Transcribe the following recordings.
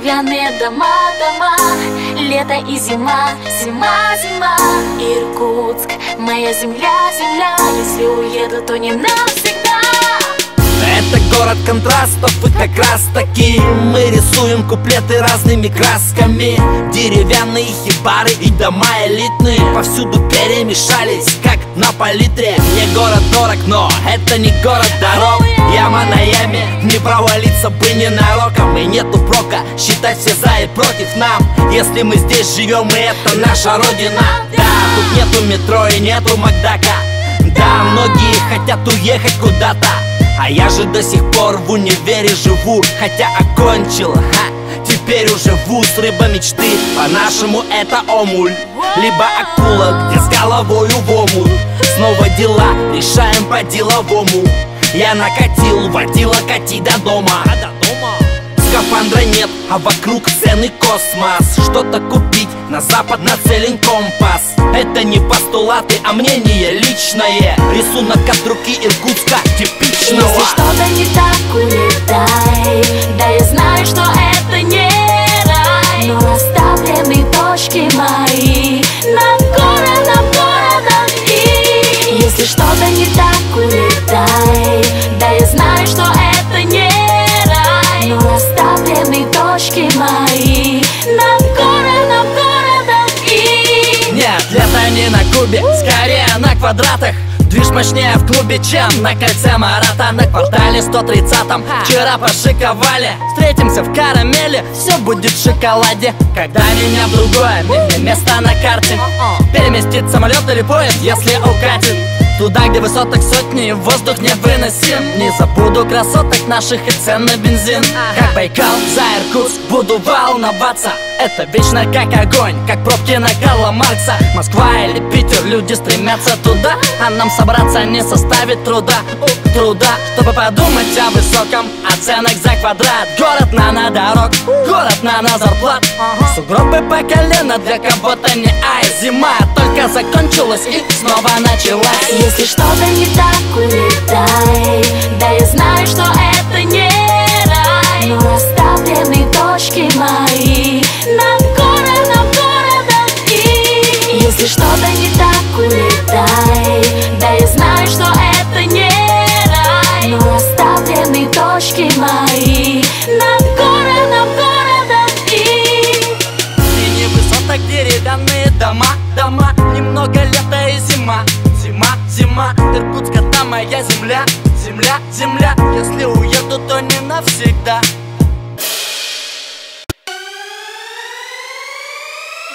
деревянные дома, дома, лето и зима, зима, зима. Иркутск, моя земля, земля, если уеду, то не навсегда. Это город контрастов, и как раз таки мы рисуем куплеты разными красками. Деревянные хибары и дома элитные повсюду перемешались, как на палитре. Мне город дорог, но это не город дорог. Яма на яме, не провалиться бы ненароком. И нету прока считать все за и против нам, если мы здесь живем, и это наша родина. Да, тут нету метро и нету Макдака. Да, многие хотят уехать куда-то, а я же до сих пор в универе живу, хотя окончил, теперь уже вуз. Рыба мечты, по-нашему это омуль, либо акула, где с головою в омут. Снова дела, решаем по-деловому. Я накатил, водила, кати до дома. Скафандра нет, а вокруг цены космос. Что-то купить, на запад нацелен компас. Это не постулаты, а мнение личное. Рисунок от руки Иркутска типичного. Если что-то не так, улетай. Да я знаю, что это не рай, но расставлены точки мои над городом и. Если что-то не так, улетай. Да я знаю, что это не рай, но расставлены точки мои над городом и. Нет, лето не на Кубе, скорее на квадратах. Движ мощнее в клубе, чем на кольце Марата. На квартале 130-м вчера пошиковали. Встретимся в карамели, все будет в шоколаде. Когда меня в другое место на карте переместит самолет или поезд, если укатит туда, где высоток сотни, воздух невыносим. Не забуду красоток наших и цен на бензин. Как Байкал, за Иркутск буду волноваться. Это вечно как огонь, как пробки на Карла Маркса. Москва или Питер, люди стремятся туда, а нам собраться не составит труда, чтобы подумать о высоком, о ценах за квадрат. Город нано-дорог, город нано-зарплат. Сугробы по колено, для кого-то не ай. Зима только закончилась и снова началась. Если что-то не так, улетай. Да я знаю, что это не рай, но расставлены точки мои над городом и. Если что-то не так, улетай. Да я знаю, что это не рай, но расставлены точки мои над городом и. Среди высоток деревянные дома, дома, немного лета и зима. Зима, зима, Иркутск, это моя земля, земля, земля. Если уеду, то не навсегда.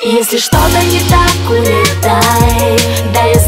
Если что-то не так, улетай. Да я